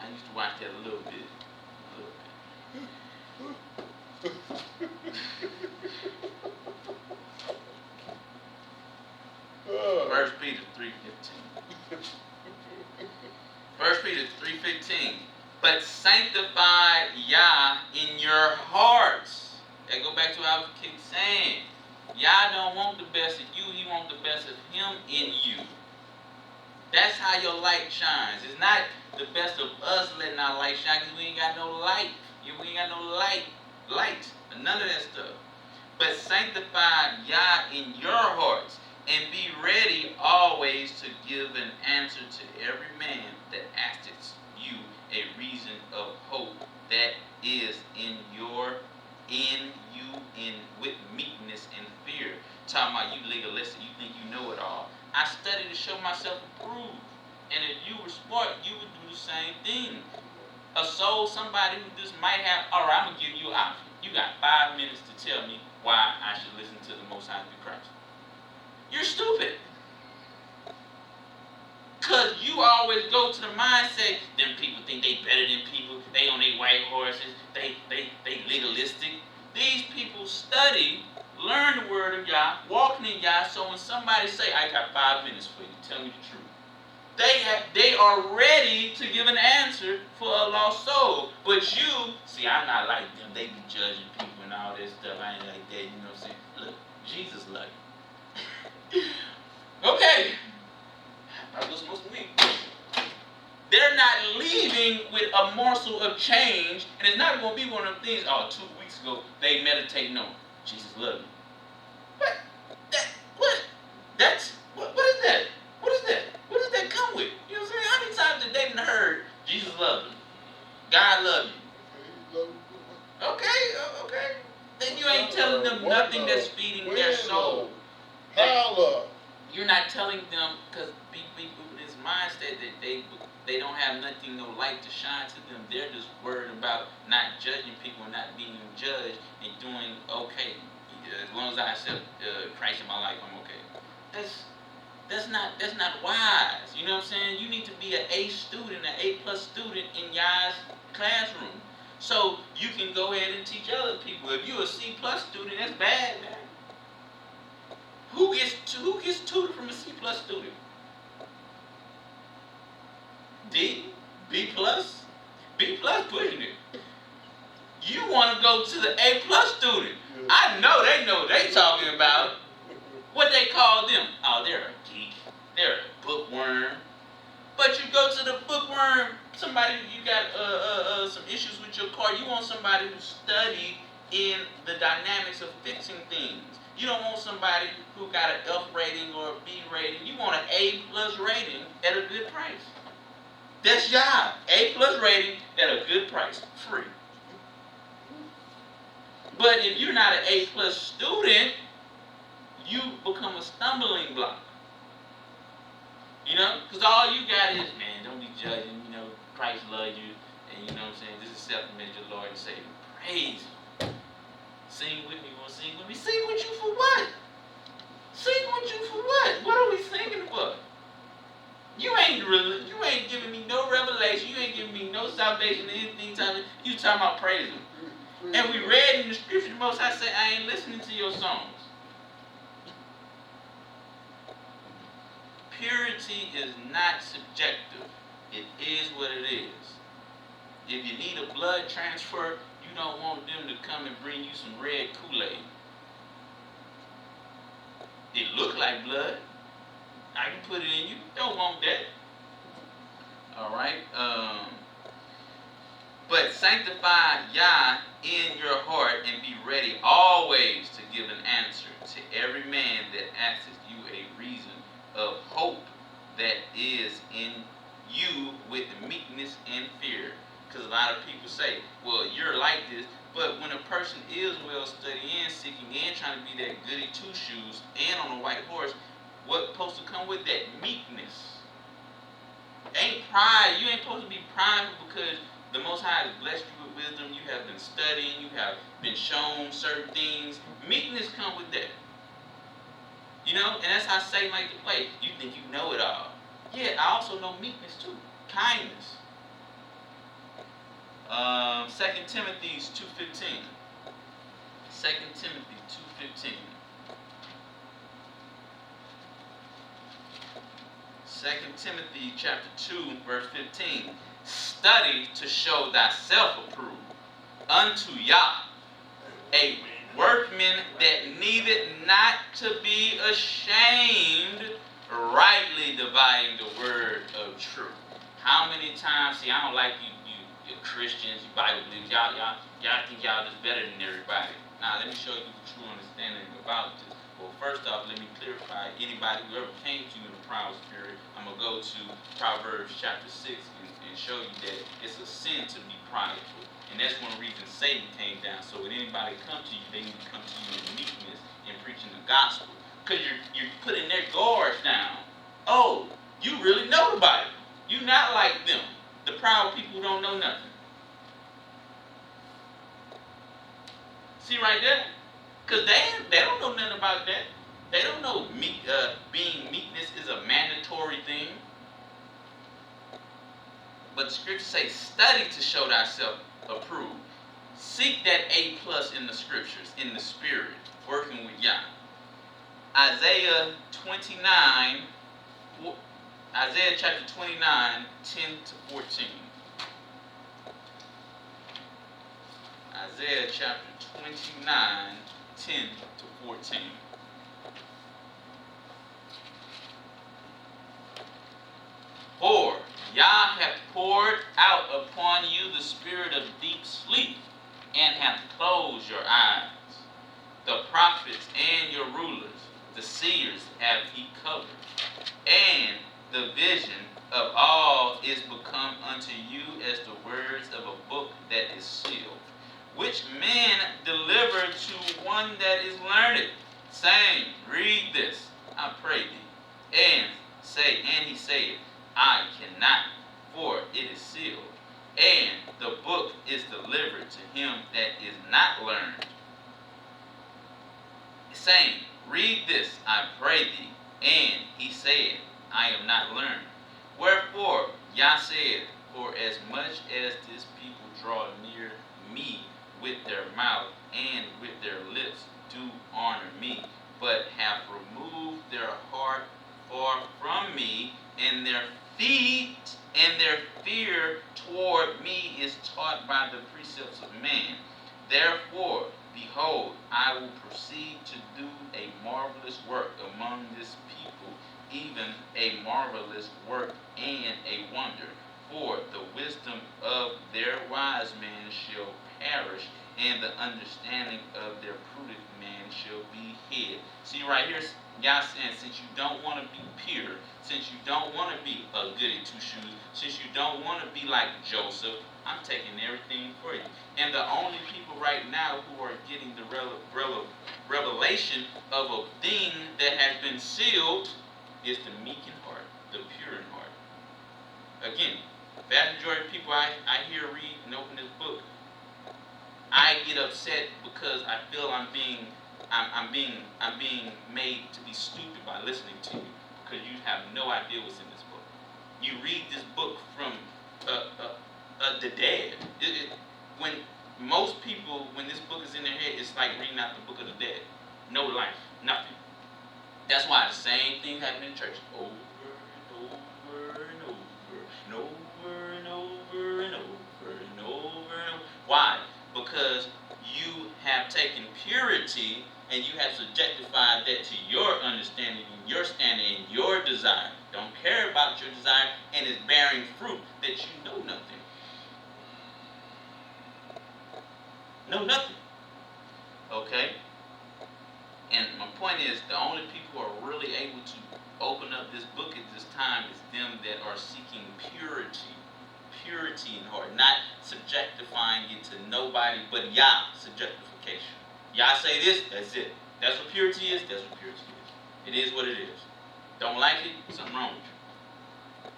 I used to watch that a little bit. First Peter 3:15. First Peter 3:15. But sanctify Yah in your hearts. That go back to what I keep saying. Yah don't want the best of you. He wants the best of him in you. That's how your light shines. It's not the best of us letting our light shine because we ain't got no light. We ain't got no light. None of that stuff. But sanctify Yah in your hearts and be ready always to give an answer to every man that asketh you a reason of hope that is in you with meekness and fear. Talking about you legalistic, you think you know it all. I study to show myself approved. And if you were smart, you would do the same thing. A soul, somebody who just might have, all right, I'm going to give you an option. You got 5 minutes to tell me why I should listen to the Most High through Christ. You're stupid. Because you always go to the mindset, them people think they better than people, they on their white horses, they legalistic. These people study, learn the word of Yah, walking in Yah, so when somebody say, I got 5 minutes for you, tell me the truth. They are ready to give an answer for a lost soul. But you, see, I'm not like them. They be judging people and all that stuff. I ain't like that, you know what I'm saying? Look, Jesus love you. Okay. I was supposed to leave. They're not leaving with a morsel of change, and it's not going to be one of them things, 2 weeks ago, they meditating on Jesus love you. What? What is that? What is that? What does that come with? You know what I'm saying? How many times have they heard Jesus love you? God love you. Okay. Then you ain't telling them nothing that's feeding their soul. How love? You're not telling them, because people with this mindset that they don't have nothing, no light to shine to them. They're just worried about not judging people, not being judged, and doing okay. As long as I accept Christ in my life, I'm okay. That's not wise. You know what I'm saying? You need to be an A student, an A+ student in y'all's classroom, so you can go ahead and teach other people. If you're a C+ student, that's bad, man. Who gets tutored from a C+ student? D? B+? B+ pushing it. You want to go to the A+ student. I know they talking about. What they call them? Oh, they're a geek. They're a bookworm. But you go to the bookworm, somebody, you got some issues with your car. You want somebody who studied in the dynamics of fixing things. You don't want somebody who got an F rating or a B rating. You want an A+ rating at a good price. That's y'all. A+ rating at a good price. Free. But if you're not an A+ student, you become a stumbling block. You know? Because all you got is, man, don't be judging. You know, Christ loves you. And you know what I'm saying? This is self-made your Lord and Savior. Praise Him. Sing with me. You want to sing with me? Sing with you for what? Sing with you for what? What are we singing for? You ain't giving me no revelation. You ain't giving me no salvation. Anything you talking about praising. And we read in the scripture, the Most High say, I ain't listening to your songs. Purity is not subjective. It is what it is. If you need a blood transfer, you don't want them to come and bring you some red Kool-Aid. It look like blood. I can put it in you. Don't want that. Alright. But sanctify Yah in your heart and be ready always to give an answer to every man that asketh you a reason of hope that is in person is well studied and seeking and trying to be that goody two shoes and on a white horse, what's supposed to come with that? Meekness. Ain't pride. You ain't supposed to be prideful because the Most High has blessed you with wisdom. You have been studying. You have been shown certain things. Meekness comes with that. You know, and that's how Satan like to play. You think you know it all. Yeah, I also know meekness too. Kindness. 2 Timothy 2:15. 2 Timothy 2:15. 2 Timothy chapter 2, verse 15. Study to show thyself approved unto Yah, a workman that needeth not to be ashamed, rightly dividing the word of truth. How many times, see, I don't like you Christians, you Bible believers, y'all think y'all just better than everybody. Now, let me show you the true understanding about this. Well, first off, let me clarify, anybody who ever came to you in a proud spirit, I'm going to go to Proverbs chapter 6 and show you that it's a sin to be prideful. And that's one reason Satan came down. So when anybody come to you, they need to come to you in meekness and preaching the gospel. Because you're putting their guards down. Oh, you really know the Bible. You're not like them. The proud people who don't know nothing. See right there? Because they don't know nothing about that. They don't know being meekness is a mandatory thing. But the scriptures say, study to show thyself approved. Seek that A+ in the scriptures, in the spirit, working with Yah. Isaiah chapter 29, 10 to 14. Isaiah chapter 29, 10 to 14. For Yah hath poured out upon you the spirit of deep sleep, and hath closed your eyes. The prophets and your rulers, the seers, have he covered, and the vision of all is become unto you as the words of a book that is sealed, which men deliver to one that is learned, saying, read this, I pray thee. And he said, I cannot, for it is sealed. And the book is delivered to him that is not learned, saying, read this, I pray thee. And he said, I am not learned. Wherefore, Yah said, for as much as this people draw near me with their mouth and with their lips do honor me, but have removed their heart far from me, and their feet and their fear toward me is taught by the precepts of man. Therefore, behold, I will proceed to do a marvelous work among this people, even a marvelous work and a wonder. For the wisdom of their wise man shall perish, and the understanding of their prudent man shall be hid. See right here, Yah saying, since you don't want to be pure, since you don't want to be a goody two shoes, since you don't want to be like Joseph, I'm taking everything for you. And the only people right now who are getting the revelation of a thing that has been sealed is the meek in heart, the pure in heart. Again, vast majority of people I hear read and open this book, I get upset because I feel I'm being made to be stupid by listening to you, because you have no idea what's in this book. You read this book from the dead. When most people, when this book is in their head, it's like reading out the book of the dead. No life, nothing. That's why the same thing happened in church over and over and over and over and over and over and over and over. Why? Because you have taken purity and you have subjectified that to your understanding and your standing and your desire. Don't care about your desire, and it's bearing fruit that you know nothing. Know nothing. Okay? And my point is, the only people who are really able to open up this book at this time is them that are seeking purity. purity in heart, not subjectifying it to nobody but Yah. Subjectification. Yah say this, that's it. That's what purity is. That's what purity is. It is what it is. Don't like it, something wrong with you.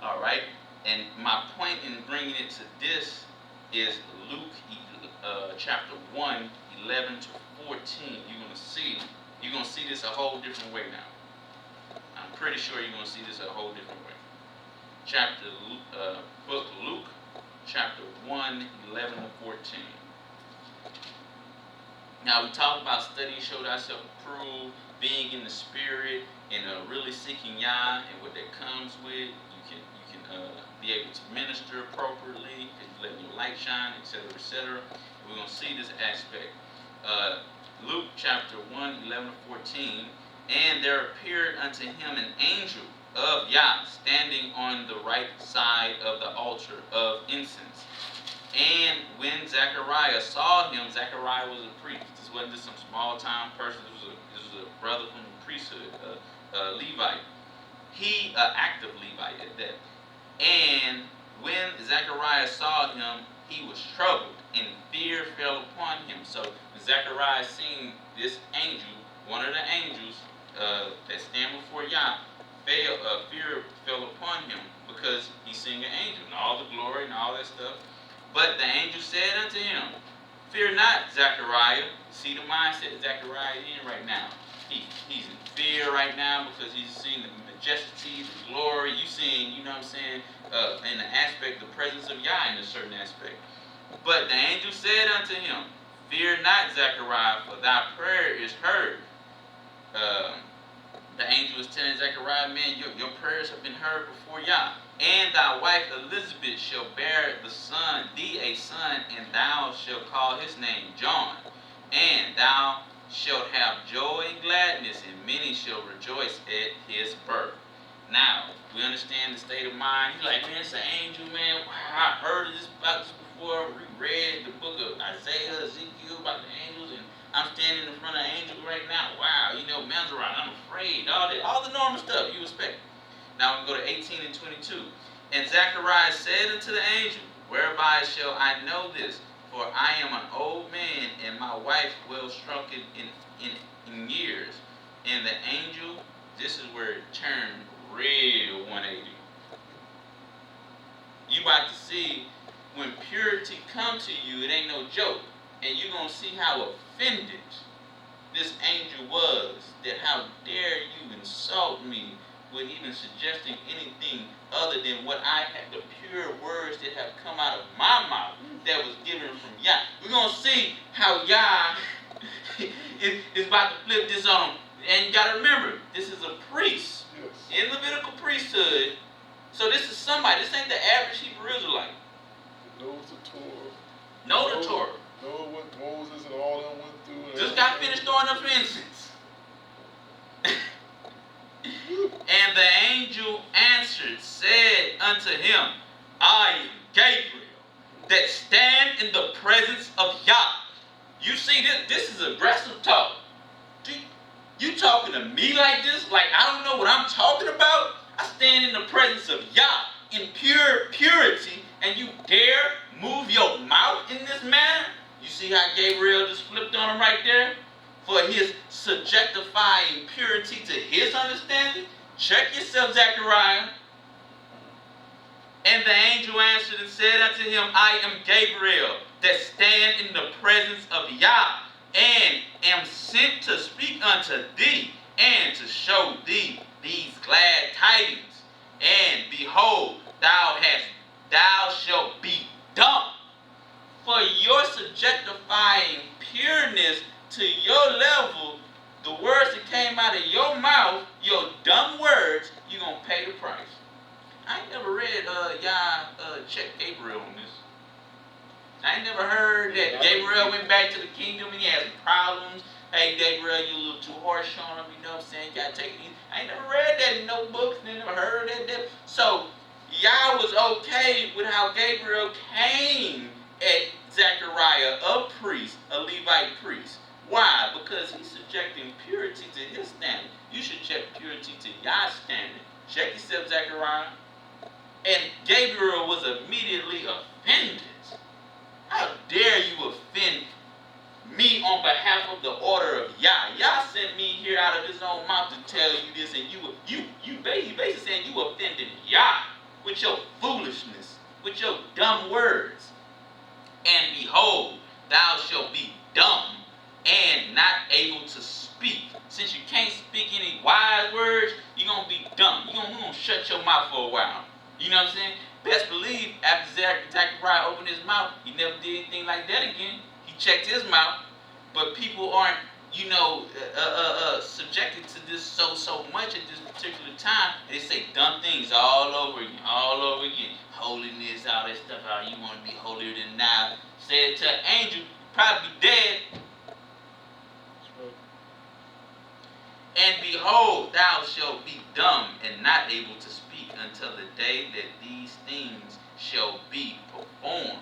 All right. And my point in bringing it to this is Luke chapter 1, 11 to 14. You're gonna see this a whole different way now. I'm pretty sure you're gonna see this a whole different way. Book Luke, chapter 1, 11 to 14. Now we talked about studying, showed ourselves approved, being in the spirit, and really seeking Yah and what that comes with. You can be able to minister appropriately, because you let your light shine, etc., etc. We're going to see this aspect. Luke chapter 1, 11 to 14. And there appeared unto him an angel of Yah, standing on the right side of the altar of incense. And when Zechariah saw him, Zechariah was a priest. This wasn't just some small-time person. This was a brother from the priesthood, Levite. He, active Levite at that. And when Zechariah saw him, he was troubled, and fear fell upon him. So when Zechariah seen this angel, one of the angels that stand before Yah, fear fell upon him, because he seen an angel and all the glory and all that stuff. But the angel said unto him, fear not, Zechariah. See the mindset Zechariah is in right now. He's in fear right now, because he's seeing the majesty, the glory. You seeing, you know what I'm saying, in the aspect, the presence of Yah in a certain aspect. But the angel said unto him, fear not, Zechariah, for thy prayer is heard. The angel was telling Zechariah, man, your prayers have been heard before Yah. And thy wife Elizabeth shall bear thee a son, and thou shalt call his name John. And thou shalt have joy and gladness, and many shall rejoice at his birth. Now, we understand the state of mind. He's like, man, it's an angel, man. Wow, I heard about this before. We read the book of Isaiah, Ezekiel about the angels, and I'm standing in front of an angel right now. Wow, Mazarah, I'm afraid. All the normal stuff you expect. Now we go to 18 and 22. And Zechariah said unto the angel, whereby shall I know this? For I am an old man, and my wife well shrunken in years. And the angel, this is where it turned real 180. You about to see, when purity come to you, it ain't no joke. And you're going to see how offended this angel was, that how dare you insult me with even suggesting anything other than what I had, the pure words that have come out of my mouth that was given from Yah. We're going to see how Yah is about to flip this on. And you got to remember, this is a priest, in Levitical priesthood. So this is somebody, this ain't the average Hebrew Israelite. Knows the Torah. Know the Torah. Know what Moses and all them went through. Just got finished throwing up incense. And the angel answered, said unto him, I am Gabriel, that stand in the presence of Yah. You see, this is aggressive talk. You talking to me like this? Like I don't know what I'm talking about? I stand in the presence of Yah in purity, and you dare move your mouth in this manner? You see how Gabriel just flipped on him right there? For his subjectifying purity to his understanding? Check yourself, Zechariah. And the angel answered and said unto him, I am Gabriel, that stand in the presence of Yah, and am sent to speak unto thee, and to show thee these glad tidings. And behold, thou shalt be dumb. For your subjectifying pureness to your level, the words that came out of your mouth, your dumb words, you're going to pay the price. I ain't never read check Gabriel on this. I ain't never heard that Gabriel went back to the kingdom and he had some problems. Hey, Gabriel, you a little too harsh on him, you know what I'm saying? You got to take it easy. I ain't never read that in no books. I never heard that. So, Yah was okay with how Gabriel came at Zechariah, a priest, a Levite priest. Why? Because he's subjecting purity to his standard. You should check purity to Yah's standard. Check yourself, Zechariah. Zechariah. And Gabriel was immediately offended. How dare you offend me on behalf of the order of Yah? Yah sent me here out of his own mouth to tell you this, and you basically saying you offended Yah with your foolishness, with your dumb words. And behold, thou shalt be dumb and not able to speak. Since you can't speak any wise words, you're going to be dumb. You're going to shut your mouth for a while. You know what I'm saying? Best believe after Zechariah opened his mouth, he never did anything like that again. He checked his mouth. But people aren't, subjected to this so much at this particular time. They say dumb things all over again. Holiness, all that stuff, how you want to be holier than thou. Said to an angel, probably dead. And behold, thou shalt be dumb and not able to speak until the day that these things shall be performed,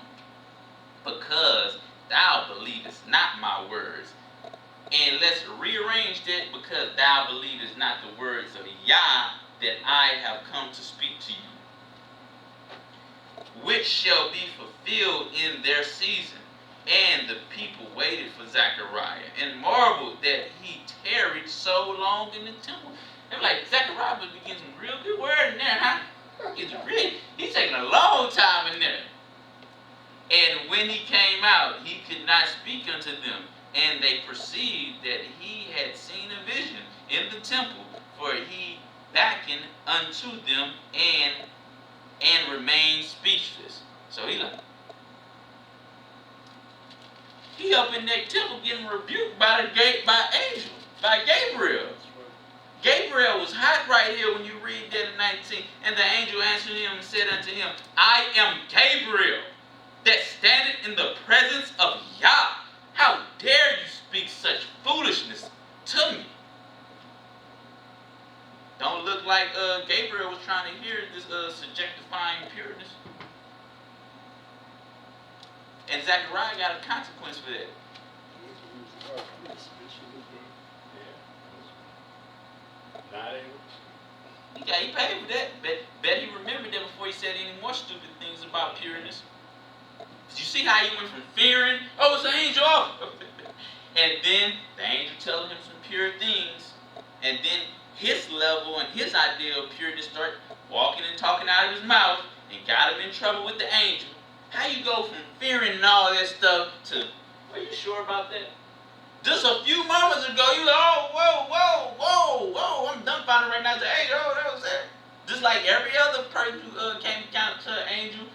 because thou believest not my words. And let's rearrange that, because thou believest not the words of Yah that I have come to speak to you, which shall be fulfilled in their season. And the people waited for Zechariah and marveled that he tarried so long in the temple. They're like, Zechariah was getting some real good word in there, huh? He's taking a long time in there. And when he came out, he could not speak unto them. And they perceived that he had seen a vision in the temple, for he beckoned unto them and remained speechless. So he up in that temple getting rebuked by angel, by Gabriel. Gabriel was hot right here when you read that in 19. And the angel answered him and said unto him, I am Gabriel, that standeth in the presence of Yah. How dare you speak such foolishness to me? Don't look like Gabriel was trying to hear this subjectifying pureness. And Zechariah got a consequence for that. He paid for that. Bet he remembered that before he said any more stupid things about pureness. Did you see how he went from fearing, oh, it's an angel, and then the angel telling him some pure things, and then his level and his idea of pureness start walking and talking out of his mouth and got him in trouble with the angel. How you go from fearing and all that stuff to, are you sure about that? Just a few moments ago, you like, oh, whoa, I'm dumbfounded right now. Say, hey, that was it. Just like every other person who came down to an angel,